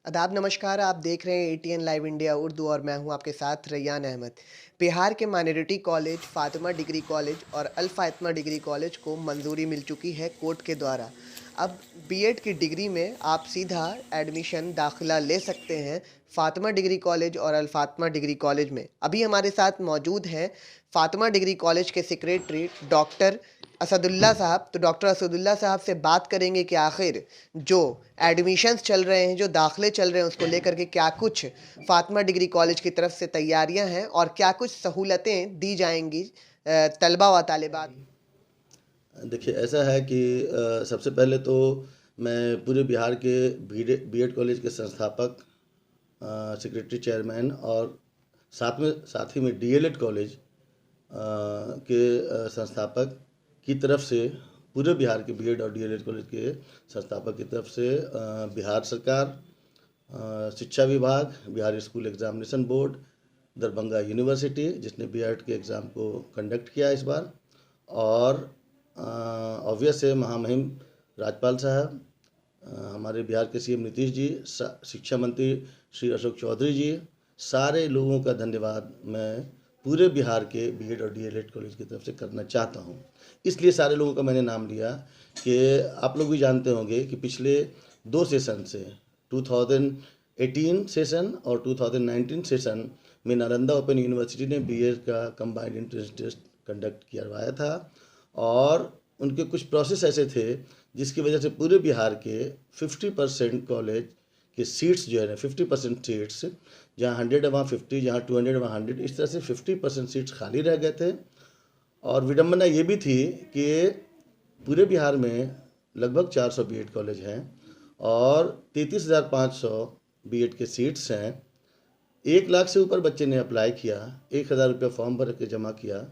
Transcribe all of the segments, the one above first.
आदाब नमस्कार, आप देख रहे हैं एटीएन लाइव इंडिया उर्दू और मैं हूं आपके साथ रैयान अहमद। बिहार के minority college, Fatima degree college और अल फातिमा डिग्री कॉलेज को मंजूरी मिल चुकी है कोर्ट के द्वारा। अब बीएड की डिग्री में आप सीधा एडमिशन दाखिला ले सकते हैं फातिमा डिग्री कॉलेज और अल फातिमा डिग्री कॉलेज में। अभी हमारे साथ मौजूद हैं फातिमा डिग्री कॉलेज के सेक्रेटरी डॉक्टर असदुल्ला साहब। तो डॉक्टर असदुल्ला साहब से बात करेंगे कि आखिर जो एडमिशन्स चल रहे हैं, जो दाखिले चल रहे हैं, उसको लेकर के क्या कुछ फातिमा डिग्री कॉलेज की तरफ से तैयारियां हैं और क्या कुछ सहूलतें दी जाएंगी तलबा व तालिबात। देखिए, ऐसा है कि सबसे पहले तो मैं पूरे बिहार के बीएड कॉलेज के संस्थापक, सेक्रेटरी चेयरमैन और साथ ही में डीएलएड कॉलेज के संस्थापक की तरफ से, पूरे बिहार के बीएड और डीएलएड कॉलेज के संस्थापक की तरफ से बिहार सरकार, शिक्षा विभाग, Bihar school examination board, Darbhanga university जिसने बीएड के एग्ज़ाम को कंडक्ट किया इस बार, और ऑब्वियस है महामहिम राज्यपाल साहब, हमारे बिहार के सीएम नीतीश जी, शिक्षा मंत्री श्री अशोक चौधरी जी, सारे लोगों का धन्यवाद मैं पूरे बिहार के बीएड और डीएलएड कॉलेज की तरफ से करना चाहता हूं। इसलिए सारे लोगों का मैंने नाम लिया कि आप लोग भी जानते होंगे कि पिछले 2 सेशन से 2018 सेशन और 2019 सेशन में नालंदा ओपन यूनिवर्सिटी ने बीएड का कंबाइंड एंट्रेंस टेस्ट कंडक्ट करवाया था, और उनके कुछ प्रोसेस ऐसे थे जिसकी वजह से पूरे बिहार के 50% कॉलेज के सीट्स जो है ना, 50% सीट्स, जहाँ 100 है वहाँ 50, जहाँ 200 है वहाँ 100, इस तरह से 50% सीट्स खाली रह गए थे। और विडम्बना ये भी थी कि पूरे बिहार में लगभग 400 बीएड कॉलेज हैं और 33,500 बीएड के सीट्स हैं। 1 लाख से ऊपर बच्चे ने अप्लाई किया, 1,000 रुपये फॉर्म भर के जमा किया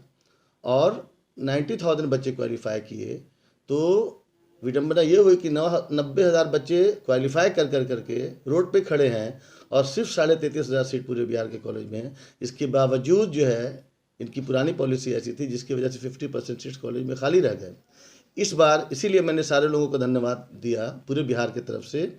और 90,000 बच्चे क्वालिफाई किए। तो विडम्बना ये हुई कि 90,000 बच्चे क्वालिफाई कर करके रोड पे खड़े हैं और सिर्फ 33,500 सीट पूरे बिहार के कॉलेज में हैं। इसके बावजूद जो है, इनकी पुरानी पॉलिसी ऐसी थी जिसकी वजह से 50% सीट्स कॉलेज में खाली रह गए। इस बार इसीलिए मैंने सारे लोगों को धन्यवाद दिया पूरे बिहार की तरफ से,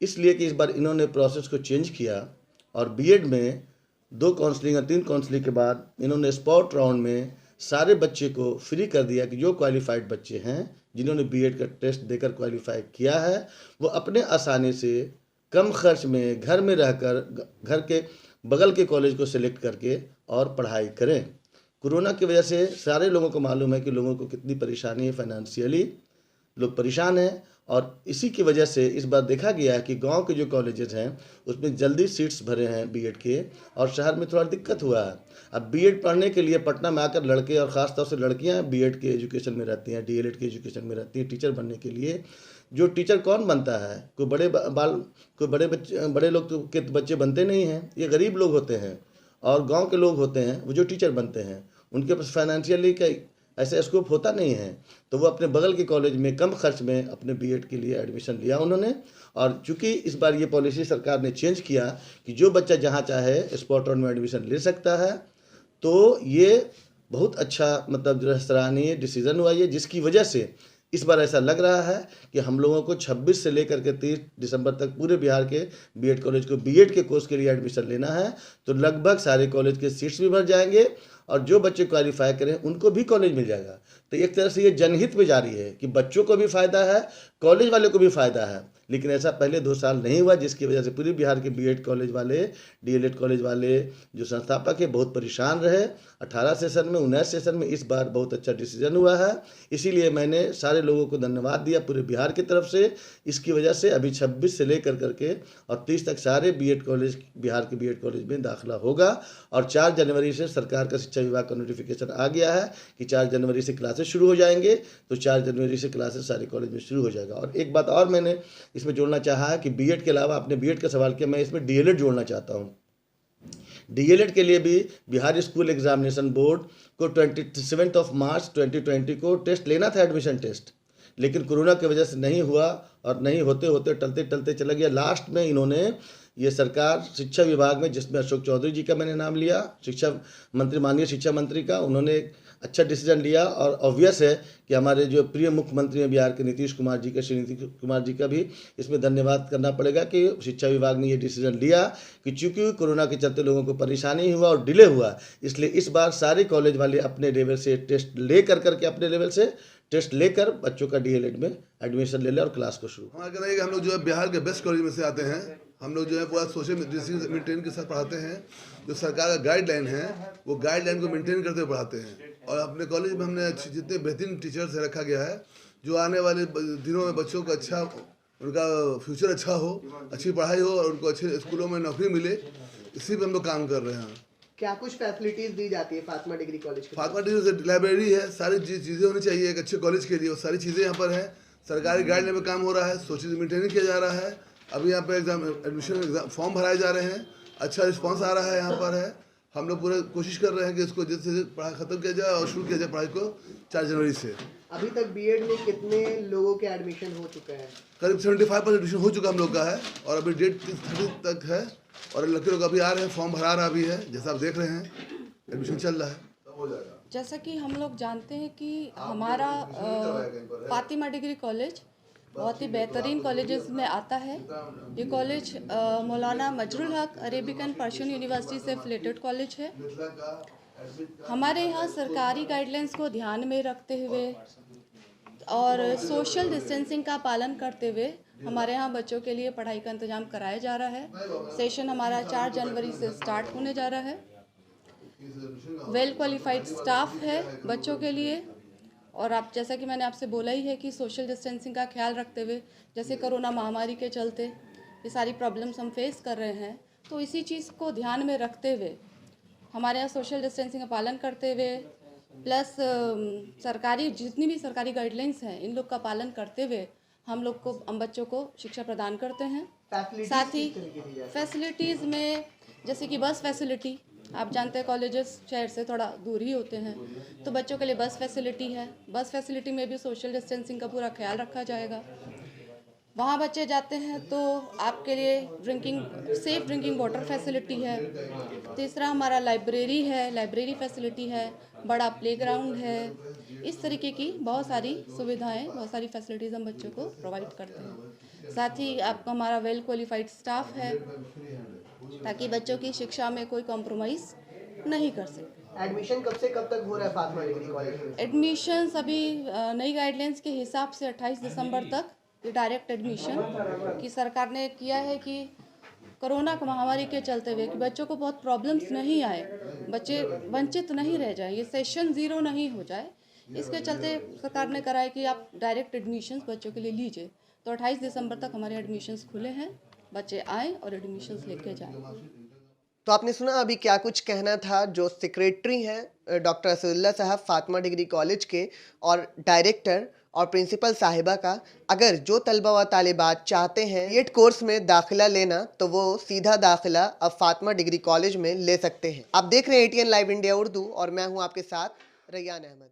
इसलिए कि इस बार इन्होंने प्रोसेस को चेंज किया और बीएड में 2 काउंसलिंग और 3 काउंसलिंग के बाद इन्होंने स्पॉट राउंड में सारे बच्चे को फ्री कर दिया कि जो क्वालिफाइड बच्चे हैं, जिन्होंने बीएड का टेस्ट देकर क्वालिफाई किया है, वो अपने आसानी से कम खर्च में घर में रहकर घर के बगल के कॉलेज को सिलेक्ट करके और पढ़ाई करें। कोरोना की वजह से सारे लोगों को मालूम है कि लोगों को कितनी परेशानी है, फाइनेंशियली लोग परेशान हैं, और इसी की वजह से इस बार देखा गया है कि गांव के जो कॉलेजेस हैं उसमें जल्दी सीट्स भरे हैं बीएड के, और शहर में थोड़ा दिक्कत हुआ है। अब बीएड पढ़ने के लिए पटना में आकर लड़के और ख़ासतौर से लड़कियां बीएड के एजुकेशन में रहती हैं, डीएलएड के एजुकेशन में रहती हैं टीचर बनने के लिए। जो टीचर कौन बनता है? कोई बड़े लोग तो के बच्चे बनते नहीं हैं, ये गरीब लोग होते हैं और गाँव के लोग होते हैं वो जो टीचर बनते हैं। उनके पास फाइनेंशियली का ऐसा स्कोप होता नहीं है, तो वो अपने बगल के कॉलेज में कम खर्च में अपने बीएड के लिए एडमिशन लिया उन्होंने। और चूंकि इस बार ये पॉलिसी सरकार ने चेंज किया कि जो बच्चा जहाँ चाहे स्पॉट राउंड में एडमिशन ले सकता है, तो ये बहुत अच्छा, मतलब जो है सराहनीय डिसीजन हुआ ये, जिसकी वजह से इस बार ऐसा लग रहा है कि हम लोगों को 26 से लेकर के 30 दिसंबर तक पूरे बिहार के बीएड कॉलेज को बीएड के कोर्स के लिए एडमिशन लेना है, तो लगभग सारे कॉलेज के सीट्स भी भर जाएंगे और जो बच्चे क्वालिफाई करें उनको भी कॉलेज मिल जाएगा। तो एक तरह से ये जनहित में जारी है कि बच्चों को भी फ़ायदा है, कॉलेज वाले को भी फ़ायदा है। लेकिन ऐसा पहले 2 साल नहीं हुआ, जिसकी वजह से पूरे बिहार के बीएड कॉलेज वाले, डीएलएड कॉलेज वाले जो संस्थापक है बहुत परेशान रहे। 18 सेशन में, 19 सेशन में इस बार बहुत अच्छा डिसीजन हुआ है, इसीलिए मैंने सारे लोगों को धन्यवाद दिया पूरे बिहार की तरफ से। इसकी वजह से अभी 26 से लेकर करके और 30 तक सारे बीएड कॉलेज, बिहार के बीएड कॉलेज में दाखिला होगा। और 4 जनवरी से सरकार का शिक्षा विभाग का नोटिफिकेशन आ गया है कि 4 जनवरी से क्लासेस शुरू हो जाएंगे, तो 4 जनवरी से क्लासेस सारे कॉलेज में शुरू हो जाएगा। और एक बात और मैंने इसमें जोड़ना चाहा है कि बीएड के अलावा, आपने बीएड का सवाल किया, मैं इसमें डीएलएड जोड़ना चाहता हूँ। डीएलएड के लिए भी बिहार स्कूल एग्जामिनेशन बोर्ड को 27 मार्च 2020 को टेस्ट लेना था, एडमिशन टेस्ट, लेकिन कोरोना की वजह से नहीं हुआ और नहीं होते होते टलते टलते चला गया। लास्ट में इन्होंने ये सरकार शिक्षा विभाग में, जिसमें अशोक चौधरी जी का मैंने नाम लिया, शिक्षा मंत्री, माननीय शिक्षा मंत्री का, उन्होंने एक अच्छा डिसीजन लिया। और ऑब्वियस है कि हमारे जो प्रिय मुख्यमंत्री हैं बिहार के, नीतीश कुमार जी का, श्री नीतीश कुमार जी का भी इसमें धन्यवाद करना पड़ेगा कि शिक्षा विभाग ने ये डिसीजन लिया कि चूंकि कोरोना के चलते लोगों को परेशानी हुआ और डिले हुआ, इसलिए इस बार सारे कॉलेज वाले अपने लेवल से टेस्ट ले करके अपने लेवल से टेस्ट लेकर बच्चों का डीएलएड में एडमिशन ले लें और क्लास को शुरू। हमारा कहना है कि हम लोग जो है बिहार के बेस्ट कॉलेज में से आते हैं। हम लोग जो है पूरा सोशल डिस्टेंस मेंटेन के साथ पढ़ाते हैं। जो सरकार का गाइडलाइन है वो गाइडलाइन को मेंटेन करते हुए पढ़ाते हैं। और अपने कॉलेज में हमने जितने बेहतरीन टीचर्स रखा गया है, जो आने वाले दिनों में बच्चों का अच्छा, उनका फ्यूचर अच्छा हो, अच्छी पढ़ाई हो और उनको अच्छे स्कूलों में नौकरी मिले, इसी पर हम लोग काम कर रहे हैं। क्या कुछ फैसिलिटीज दी जाती है फातिमा डिग्री कॉलेज के? फातिमा डिग्री से लाइब्रेरी है, सारी चीज़ें होनी चाहिए एक अच्छे कॉलेज के लिए, वो सारी चीज़ें यहाँ पर हैं। सरकारी गाइडलाइन में काम हो रहा है, सोशल मेंटेन किया जा रहा है। अभी यहाँ पर एडमिशन फॉर्म भराए जा रहे हैं, अच्छा रिस्पांस आ रहा है यहाँ पर है। हम लोग पूरे कोशिश कर रहे हैं कि इसको जल्द से पढ़ाई ख़त्म किया जाए और शुरू किया जाए पढ़ाई को 4 जनवरी से। अभी तक बीएड में कितने लोगों के एडमिशन हो चुका है? करीब 75% एडमिशन हो चुका हम लोग का है और अभी डेट 30 तक है और लड़के लोग अभी आ रहे हैं, फॉर्म भरा रहा भी है, जैसा आप देख रहे हैं एडमिशन चल रहा है, सब हो जाएगा। जैसा कि हम लोग जानते हैं कि हमारा फातिमा डिग्री कॉलेज बहुत ही बेहतरीन कॉलेजेस में आता है। ये कॉलेज मौलाना मजरुल हक अरेबिक एंड पर्शियन यूनिवर्सिटी से एफिलेटेड कॉलेज है। हमारे यहाँ सरकारी गाइडलाइंस को ध्यान में रखते हुए और सोशल डिस्टेंसिंग का पालन करते हुए हमारे यहाँ बच्चों के लिए पढ़ाई का इंतजाम कराया जा रहा है। सेशन हमारा 4 जनवरी से स्टार्ट होने जा रहा है। वेल क्वालिफाइड स्टाफ है बच्चों के लिए। और आप, जैसा कि मैंने आपसे बोला ही है कि सोशल डिस्टेंसिंग का ख्याल रखते हुए, जैसे कोरोना महामारी के चलते ये सारी प्रॉब्लम्स हम फेस कर रहे हैं, तो इसी चीज़ को ध्यान में रखते हुए हमारे यहाँ सोशल डिस्टेंसिंग का पालन करते हुए प्लस सरकारी जितनी भी सरकारी गाइडलाइंस हैं इन लोग का पालन करते हुए हम बच्चों को शिक्षा प्रदान करते हैं। साथ ही फैसिलिटीज़ में जैसे कि बस फैसिलिटी, आप जानते हैं कॉलेजेस शहर से थोड़ा दूर ही होते हैं, तो बच्चों के लिए बस फैसिलिटी है। बस फैसिलिटी में भी सोशल डिस्टेंसिंग का पूरा ख्याल रखा जाएगा। वहाँ बच्चे जाते हैं तो आपके लिए सेफ़ ड्रिंकिंग वाटर फैसिलिटी है। तीसरा हमारा लाइब्रेरी है, लाइब्रेरी फैसिलिटी है, बड़ा प्लेग्राउंड है। इस तरीके की बहुत सारी सुविधाएं, बहुत सारी फैसिलिटीज़ हम बच्चों को प्रोवाइड करते हैं। साथ ही आपका हमारा वेल क्वालिफाइड स्टाफ है ताकि बच्चों की शिक्षा में कोई कॉम्प्रोमाइज़ नहीं कर सके। एडमिशन कब से कब तक हो रहा है फातिमा डिग्री कॉलेज में? एडमिशन्स अभी नई गाइडलाइंस के हिसाब से 28 दिसंबर तक ये डायरेक्ट एडमिशन की सरकार ने किया है कि कोरोना महामारी के चलते हुए कि बच्चों को बहुत प्रॉब्लम्स नहीं आए, बच्चे वंचित नहीं रह जाए, ये सेशन 0 नहीं हो जाए, इसके चलते सरकार ने करा है कि आप डायरेक्ट एडमिशन्स बच्चों के लिए लीजिए। तो 28 दिसंबर तक हमारे एडमिशन्स खुले हैं, बच्चे आए और एडमिशन्स लेके जाएं। तो आपने सुना अभी क्या कुछ कहना था जो सेक्रेटरी हैं डॉक्टर असदुल्ला साहब फातिमा डिग्री कॉलेज के और डायरेक्टर और प्रिंसिपल साहिबा का। अगर जो तलबा व तालिबात चाहते हैं बीएड कोर्स में दाखिला लेना तो वो सीधा दाखिला अब फातिमा डिग्री कॉलेज में ले सकते हैं। आप देख रहे हैं एटीएन लाइव इंडिया उर्दू और मैं हूं आपके साथ रैयान अहमद।